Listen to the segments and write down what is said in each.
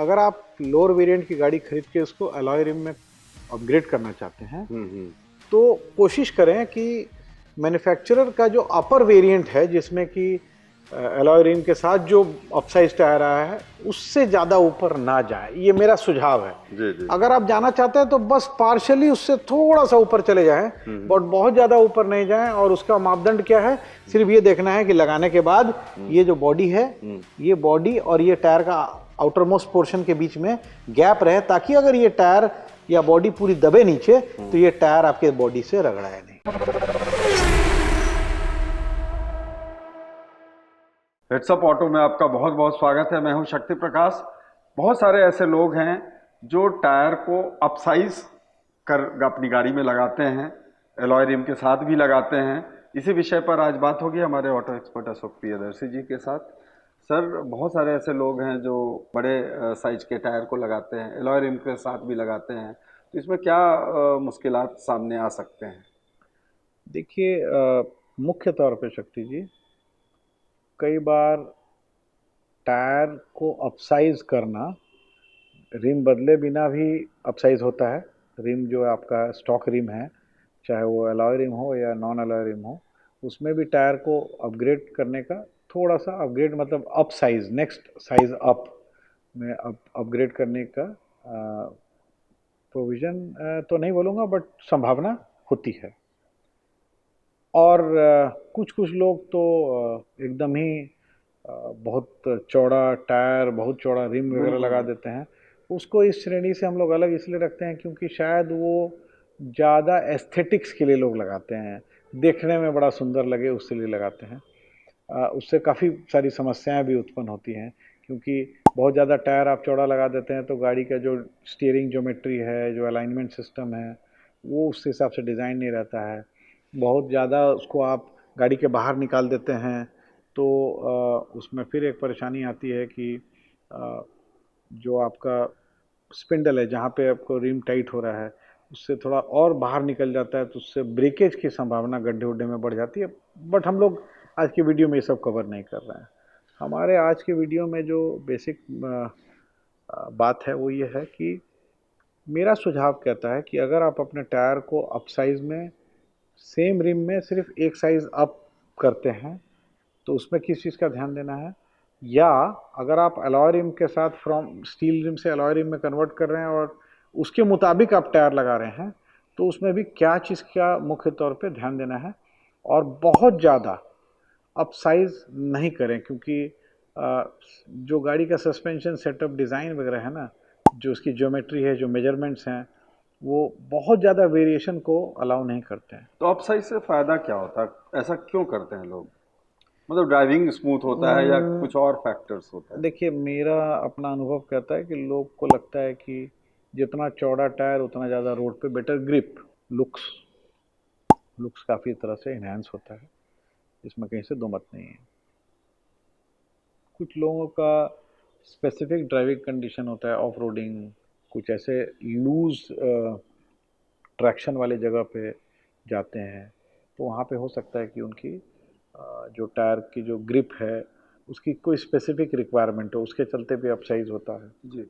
अगर आप lower variant की गाड़ी खरीद के उसको अलॉय रिम में अपग्रेड करना चाहते हैं तो कोशिश करें कि मैन्युफैक्चरर का जो अपर वेरिएंट है जिसमें कि अलॉय रिम के साथ जो अपसाइज टायर आया है उससे ज़्यादा ऊपर ना जाए, ये मेरा सुझाव है। जी। अगर आप जाना चाहते हैं तो बस पार्शियली उससे थोड़ा सा ऊपर चले जाएं, बट बहुत ज़्यादा ऊपर नहीं जाएं। और उसका मापदंड क्या है, सिर्फ ये देखना है कि लगाने के बाद ये जो बॉडी है, ये बॉडी और ये टायर का आउटर मोस्ट पोर्शन के बीच में गैप रहे, ताकि अगर ये टायर या बॉडी पूरी दबे नीचे तो ये टायर आपके बॉडी से रगड़ाए नहीं। हेड्सअप ऑटो में आपका बहुत बहुत स्वागत है। मैं हूं शक्ति प्रकाश। बहुत सारे ऐसे लोग हैं जो टायर को अपसाइज कर अपनी गाड़ी में लगाते हैं, एलॉय रिम के साथ भी लगाते हैं। इसी विषय पर आज बात होगी हमारे ऑटो एक्सपर्ट अशोक प्रियदर्शी जी के साथ। सर, बहुत सारे ऐसे लोग हैं जो बड़े साइज के टायर को लगाते हैं, एलॉय रिम के साथ भी लगाते हैं, तो इसमें क्या मुश्किलात सामने आ सकते हैं? देखिए, मुख्य तौर पे शक्ति जी, कई बार टायर को अपसाइज करना, रिम बदले बिना भी अपसाइज होता है। रिम जो आपका स्टॉक रिम है, चाहे वो अलॉय रिम हो या नॉन अलॉय रिम हो, उसमें भी टायर को अपग्रेड करने का थोड़ा सा, अपग्रेड मतलब up size, next size up में अपग्रेड करने का प्रोविज़न तो नहीं बोलूँगा, बट संभावना होती है। और कुछ कुछ लोग तो एकदम ही बहुत चौड़ा टायर, बहुत चौड़ा रिम वगैरह लगा देते हैं। उसको इस श्रेणी से हम लोग अलग इसलिए रखते हैं क्योंकि शायद वो ज़्यादा एस्थेटिक्स के लिए लोग लगाते हैं, देखने में बड़ा सुंदर लगे उसके लिए लगाते हैं। उससे काफ़ी सारी समस्याएं भी उत्पन्न होती हैं, क्योंकि बहुत ज़्यादा टायर आप चौड़ा लगा देते हैं तो गाड़ी का जो स्टीयरिंग ज्योमेट्री है, जो अलाइनमेंट सिस्टम है, वो उस हिसाब से डिज़ाइन नहीं रहता है। बहुत ज़्यादा उसको आप गाड़ी के बाहर निकाल देते हैं तो उसमें फिर एक परेशानी आती है कि जो आपका स्पिंडल है, जहाँ पे आपको रिम टाइट हो रहा है, उससे थोड़ा और बाहर निकल जाता है तो उससे ब्रेकेज की संभावना गड्ढे उड्ढे में बढ़ जाती है। बट हम लोग आज की वीडियो में ये सब कवर नहीं कर रहे हैं। हमारे आज के वीडियो में जो बेसिक बात है वो ये है कि मेरा सुझाव कहता है कि अगर आप अपने टायर को अप साइज में, सेम रिम में सिर्फ एक साइज़ अप करते हैं तो उसमें किस चीज़ का ध्यान देना है, या अगर आप अलॉय रिम के साथ फ्रॉम स्टील रिम से अलॉय रिम में कन्वर्ट कर रहे हैं और उसके मुताबिक आप टायर लगा रहे हैं तो उसमें भी क्या चीज़ का मुख्य तौर पे ध्यान देना है। और बहुत ज़्यादा अप साइज नहीं करें, क्योंकि जो गाड़ी का सस्पेंशन सेटअप डिज़ाइन वगैरह है ना, जो उसकी ज्योमेट्री है, जो मेजरमेंट्स हैं, वो बहुत ज़्यादा वेरिएशन को अलाउ नहीं करते हैं। तो अपसाइज से फ़ायदा क्या होता है? ऐसा क्यों करते हैं लोग? मतलब ड्राइविंग स्मूथ होता है या कुछ और फैक्टर्स होता है? देखिए, मेरा अपना अनुभव कहता है कि लोग को लगता है कि जितना चौड़ा टायर उतना ज़्यादा रोड पे बेटर ग्रिप, लुक्स काफ़ी तरह से इन्हांस होता है, इसमें कहीं से दो मत नहीं है। कुछ लोगों का स्पेसिफिक ड्राइविंग कंडीशन होता है, ऑफ रोडिंग, कुछ ऐसे लूज ट्रैक्शन वाले जगह पे जाते हैं तो वहाँ पे हो सकता है कि उनकी जो टायर की जो ग्रिप है उसकी कोई स्पेसिफिक रिक्वायरमेंट हो, उसके चलते भी अपसाइज होता है जी।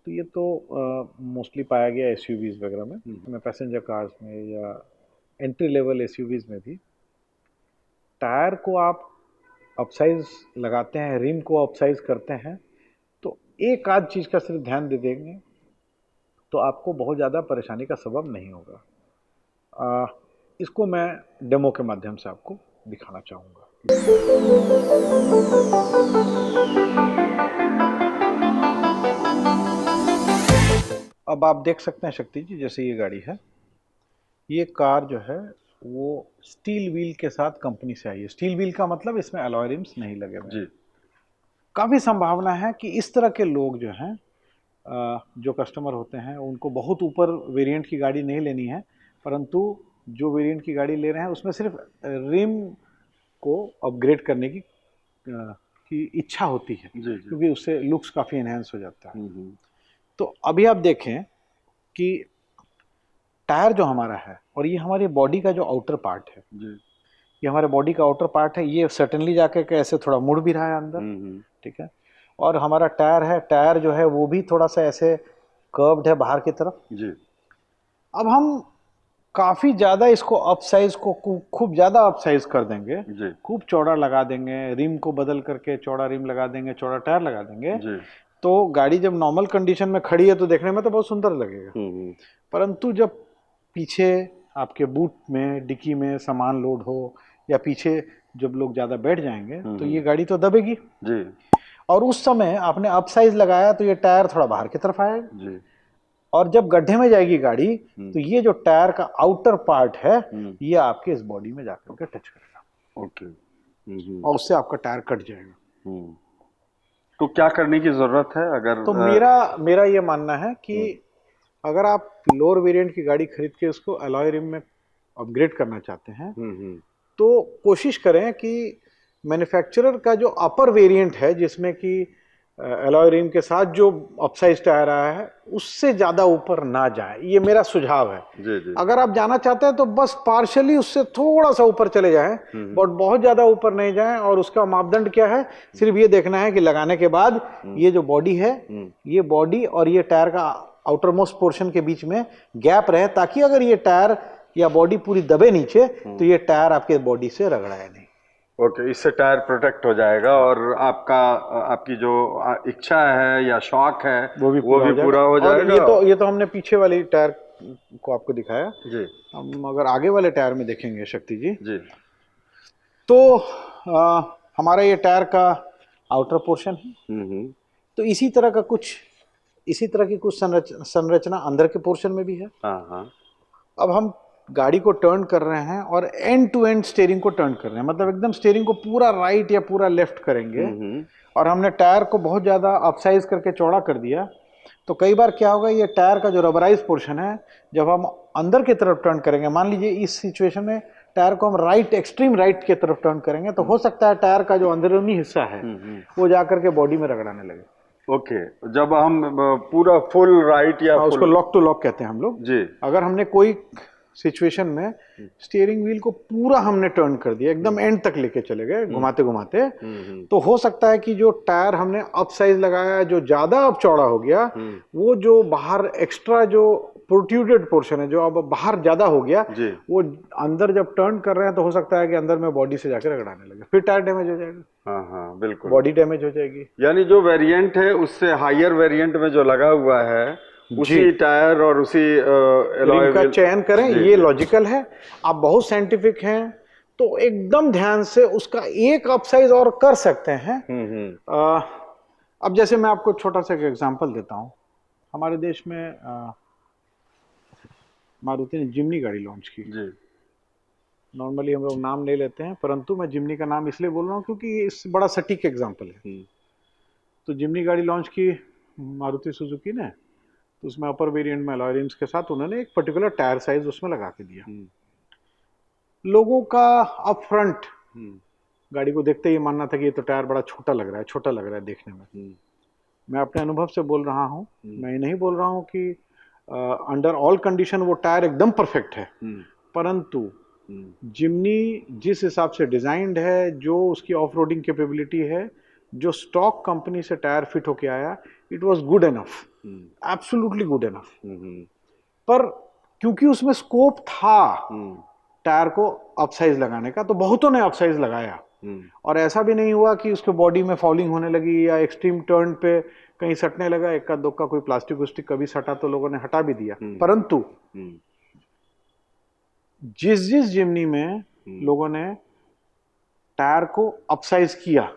तो ये तो मोस्टली पाया गया एसयूवीज़ वगैरह में पैसेंजर कार्स में या एंट्री लेवल एसयूवीज़ में भी टायर को आप अपसाइज लगाते हैं, रिम को अपसाइज करते हैं, तो एक आध चीज़ का सिर्फ ध्यान दे देंगे तो आपको बहुत ज़्यादा परेशानी का सबब नहीं होगा। इसको मैं डेमो के माध्यम से आपको दिखाना चाहूँगा। अब आप देख सकते हैं शक्ति जी, जैसे ये गाड़ी है, ये कार जो है वो स्टील व्हील के साथ कंपनी से आई है। स्टील व्हील का मतलब इसमें अलॉय रिम्स नहीं लगे हुए। जी। काफ़ी संभावना है कि इस तरह के लोग जो हैं, जो कस्टमर होते हैं, उनको बहुत ऊपर वेरिएंट की गाड़ी नहीं लेनी है, परंतु जो वेरिएंट की गाड़ी ले रहे हैं उसमें सिर्फ रिम को अपग्रेड करने की इच्छा होती है, जी। क्योंकि उससे लुक्स काफ़ी एनहेंस हो जाता है। तो अभी आप देखें कि टायर जो हमारा है और ये हमारी बॉडी का जो आउटर पार्ट है, जी। ये हमारे बॉडी का आउटर पार्ट है, ये सर्टेनली जाके कैसे थोड़ा मुड़ भी रहा है अंदर, ठीक है। और हमारा टायर है, टायर जो है वो भी थोड़ा सा ऐसे कर्व्ड है बाहर की तरफ। जी अब हम काफ़ी ज़्यादा इसको अप साइज को खूब ज़्यादा अप साइज कर देंगे, जी खूब चौड़ा लगा देंगे, रिम को बदल करके चौड़ा रिम लगा देंगे, चौड़ा टायर लगा देंगे, जी। तो गाड़ी जब नॉर्मल कंडीशन में खड़ी है तो देखने में तो बहुत सुंदर लगेगा। परंतु जब पीछे आपके बूट में, डिक्की में सामान लोड हो, या पीछे जब लोग ज़्यादा बैठ जाएंगे तो ये गाड़ी तो दबेगी जी और उस समय आपने अप साइज लगाया तो ये टायर थोड़ा बाहर की तरफ आएगा, जी। और जब गड्ढे में जाएगी गाड़ी तो ये जो टायर का आउटर पार्ट है ये आपके इस बॉडी में जाकर के टच करेगा। ओके। और उससे आपका टायर कट जाएगा। तो क्या करने की जरूरत है अगर तो मेरा ये मानना है कि अगर आप लोअर वेरिएंट की गाड़ी खरीद के उसको अलॉय रिम में अपग्रेड करना चाहते हैं तो कोशिश करें कि मैन्युफैक्चरर का जो अपर वेरिएंट है जिसमें कि अलॉय रिम के साथ जो अपसाइज टायर आया है उससे ज़्यादा ऊपर ना जाए, ये मेरा सुझाव है। जी जी। अगर आप जाना चाहते हैं तो बस पार्शियली उससे थोड़ा सा ऊपर चले जाएं, बट बहुत ज़्यादा ऊपर नहीं जाएं। और उसका मापदंड क्या है, सिर्फ ये देखना है कि लगाने के बाद ये जो बॉडी है, ये बॉडी और ये टायर का आउटर मोस्ट पोर्शन के बीच में गैप रहे, ताकि अगर ये टायर या बॉडी पूरी दबे नीचे तो ये टायर आपके बॉडी से रगड़ाए नहीं। ओके, इससे टायर प्रोटेक्ट हो जाएगा और आपका आपकी जो इच्छा है या शौक है वो भी पूरा हो जाएगा। और ये तो हमने पीछे वाली टायर को आपको दिखाया जी। हम अगर आगे वाले टायर में देखेंगे शक्ति जी तो हमारा ये टायर का आउटर पोर्शन है। तो इसी तरह की कुछ संरचना अंदर के पोर्शन में भी है। अब हम गाड़ी को टर्न कर रहे हैं और एंड टू एंड स्टीयरिंग को टर्न कर रहे हैं, मतलब एकदम स्टीयरिंग को पूरा राइट या पूरा लेफ्ट करेंगे और हमने टायर को बहुत ज़्यादा अपसाइज करके चौड़ा कर दिया तो कई बार क्या होगा, ये टायर का जो रबराइज पोर्शन है जब हम अंदर की तरफ टर्न करेंगे, मान लीजिए इस सिचुएशन में टायर को हम एक्सट्रीम राइट की तरफ टर्न करेंगे तो हो सकता है टायर का जो अंदरूनी हिस्सा है वो जाकर के बॉडी में रगड़ाने लगे। ओके, जब हम पूरा फुल राइट या उसको लॉक टू लॉक कहते हैं हम लोग जी। अगर हमने कोई सिचुएशन में स्टीयरिंग व्हील को पूरा हमने टर्न कर दिया, एकदम एंड तक लेके चले गए घुमाते घुमाते, तो हो सकता है कि जो टायर हमने अप साइज लगाया जो ज्यादा अब चौड़ा हो गया, वो जो बाहर एक्स्ट्रा जो प्रोट्रूडेड पोर्शन है जो अब बाहर ज्यादा हो गया, वो अंदर जब टर्न कर रहे हैं तो हो सकता है कि अंदर में बॉडी से जाकर रगड़ाने लगे, फिर टायर डैमेज हो जाएगा। हाँ बिल्कुल, बॉडी डैमेज हो जाएगी। यानी जो वेरिएंट है उससे हायर वेरिएंट में जो लगा हुआ है उसी टायर और उसी रिम का चयन करें, ये लॉजिकल है। आप बहुत साइंटिफिक हैं तो एकदम ध्यान से उसका एक अपसाइज और कर सकते हैं। अब जैसे मैं आपको छोटा सा एक एग्जांपल देता हूं, हमारे देश में मारुति ने जिम्नी गाड़ी लॉन्च की जी। नॉर्मली हम लोग नाम नहीं लेते हैं, परंतु मैं जिम्नी का नाम इसलिए बोल रहा हूँ क्योंकि इस बड़ा सटीक एग्जांपल है। तो जिम्नी गाड़ी लॉन्च की मारुति सुजुकी ने, तो उसमें अपर वेरिएंट में अलॉय रिम्स के साथ उन्होंने एक पर्टिकुलर टायर साइज उसमें लगा के दिया। लोगों का अप फ्रंट गाड़ी को देखते ही मानना था कि ये तो टायर बड़ा छोटा लग रहा है देखने में। मैं अपने अनुभव से बोल रहा हूँ, मैं ये नहीं बोल रहा हूँ कि अंडर ऑल कंडीशन वो टायर एकदम परफेक्ट है, परंतु जिम्नी जिस हिसाब से डिजाइंड है, जो उसकी ऑफ रोडिंग कैपेबिलिटी है, जो स्टॉक कंपनी से टायर फिट होके आया, it was good enough, absolutely good enough. पर क्योंकि उसमें स्कोप था टायर को अपसाइज लगाने का, तो बहुतों ने अपसाइज लगाया और ऐसा भी नहीं हुआ कि उसके बॉडी में फॉलिंग होने लगी या एक्सट्रीम टर्न पे कहीं सटने लगा, इक्का दुक्का कोई प्लास्टिक उस्टिक कभी सटा तो लोगों ने हटा भी दिया। परंतु जिस जिम्नी में लोगों ने टायर को अपसाइज किया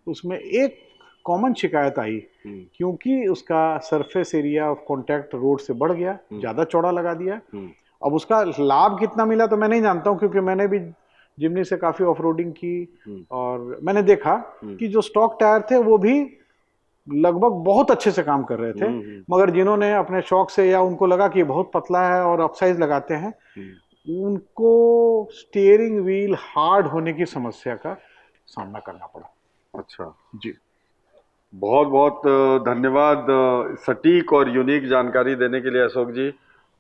उसमें एक कॉमन शिकायत आई, क्योंकि उसका surface area of contact road से बढ़ गया, ज्यादा चौड़ा लगा दिया। अब उसका लाभ कितना मिला तो मैं नहीं जानता हूं, क्योंकि मैंने भी जिम्नी से काफी ऑफ रोडिंग की और मैंने देखा कि जो स्टॉक टायर थे वो भी लगभग बहुत अच्छे से काम कर रहे थे, मगर जिन्होंने अपने शौक से या उनको लगा कि बहुत पतला है और अपसाइज लगाते हैं, उनको स्टीयरिंग व्हील हार्ड होने की समस्या का सामना करना पड़ा। अच्छा जी, बहुत बहुत धन्यवाद सटीक और यूनिक जानकारी देने के लिए अशोक जी।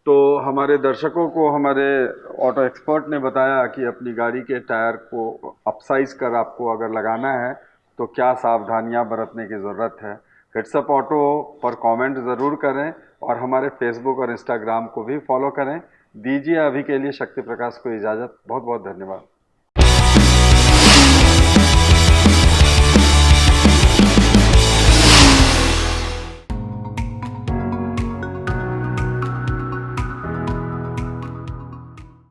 तो हमारे दर्शकों को हमारे ऑटो एक्सपर्ट ने बताया कि अपनी गाड़ी के टायर को अपसाइज कर आपको अगर लगाना है तो क्या सावधानियां बरतने की ज़रूरत है। हिट्सअप ऑटो पर कमेंट ज़रूर करें और हमारे फेसबुक और इंस्टाग्राम को भी फॉलो करें। दीजिए अभी के लिए शक्ति प्रकाश को इजाज़त। बहुत बहुत धन्यवाद।